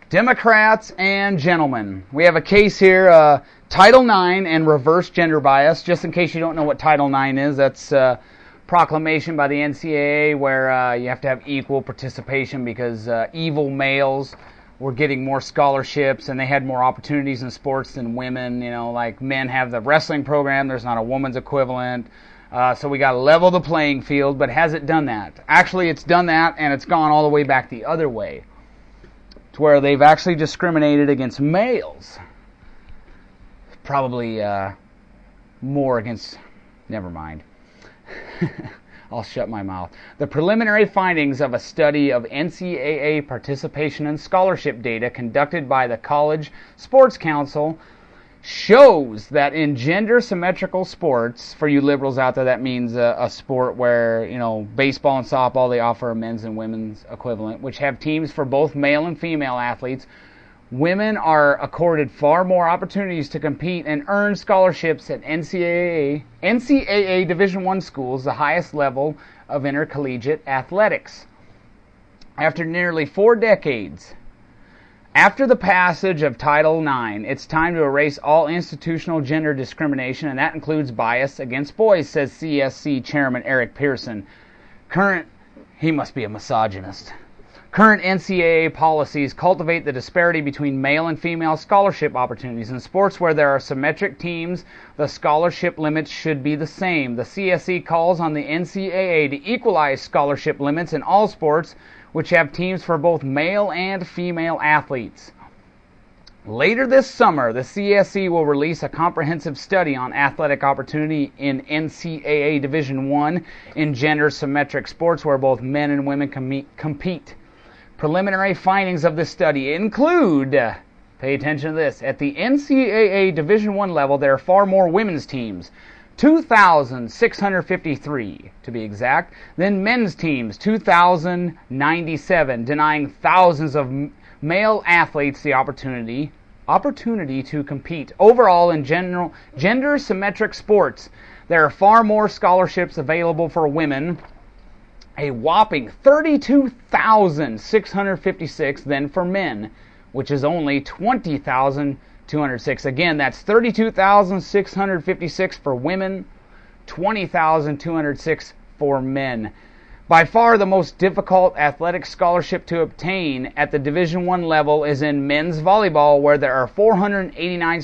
Democrats and gentlemen, we have a case here, Title IX and reverse gender bias. Just in case you don't know what Title IX is, that's a proclamation by the NCAA where you have to have equal participation because evil males were getting more scholarships and they had more opportunities in sports than women. You know, like men have the wrestling program, there's not a woman's equivalent. So we got to level the playing field, but has it done that? Actually, it's done that, and it's gone all the way back the other way, to where they've actually discriminated against males. Probably more against... Never mind. I'll shut my mouth. The preliminary findings of a study of NCAA participation and scholarship data conducted by the College Sports Council shows that in gender-symmetrical sports, for you liberals out there, that means a sport where, you know, baseball and softball, they offer a men's and women's equivalent, which have teams for both male and female athletes. Women are accorded far more opportunities to compete and earn scholarships at NCAA Division I schools, the highest level of intercollegiate athletics. After nearly 4 decades, after the passage of Title IX, it's time to erase all institutional gender discrimination, and that includes bias against boys, says CSC Chairman Eric Pearson. He must be a misogynist. Current NCAA policies cultivate the disparity between male and female scholarship opportunities. In sports where there are symmetric teams, the scholarship limits should be the same. The CSC calls on the NCAA to equalize scholarship limits in all sports which have teams for both male and female athletes. Later this summer, the CSC will release a comprehensive study on athletic opportunity in NCAA Division I in gender-symmetric sports where both men and women compete. Preliminary findings of this study include, pay attention to this, at the NCAA Division I level there are far more women's teams, 2,653 to be exact, than men's teams, 2,097, denying thousands of male athletes the opportunity to compete. Overall, in gender-symmetric sports, there are far more scholarships available for women, a whopping 32,656 than for men, which is only 20,206. Again, that's 32,656 for women, 20,206 for men. By far the most difficult athletic scholarship to obtain at the Division I level is in men's volleyball, where there are 489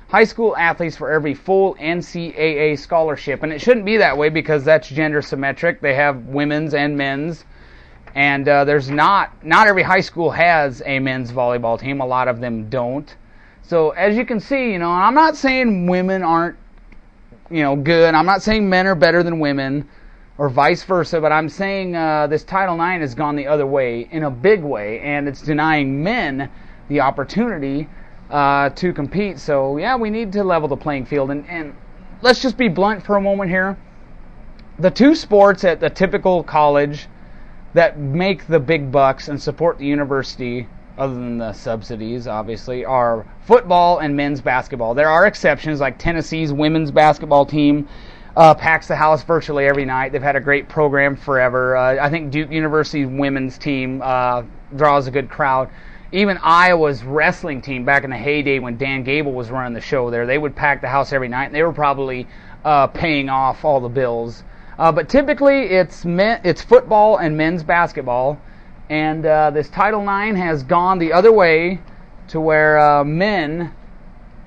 high school athletes for every full NCAA scholarship. And it shouldn't be that way because that's gender symmetric. They have women's and men's. And there's not every high school has a men's volleyball team. A lot of them don't. So as you can see, you know, I'm not saying women aren't, you know, good. I'm not saying men are better than women or vice versa, but I'm saying this Title IX has gone the other way in a big way, and it's denying men the opportunity to compete. So yeah, we need to level the playing field. And let's just be blunt for a moment here. The two sports at the typical college that make the big bucks and support the university, other than the subsidies, obviously, are football and men's basketball. There are exceptions, like Tennessee's women's basketball team packs the house virtually every night. They've had a great program forever. I think Duke University's women's team draws a good crowd. Even Iowa's wrestling team, back in the heyday when Dan Gable was running the show there, they would pack the house every night, and they were probably paying off all the bills. But typically, it's football and men's basketball, and this Title IX has gone the other way to where men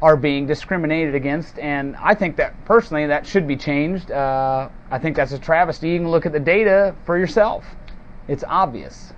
are being discriminated against, and I think that, personally, that should be changed. I think that's a travesty. You can look at the data for yourself. It's obvious.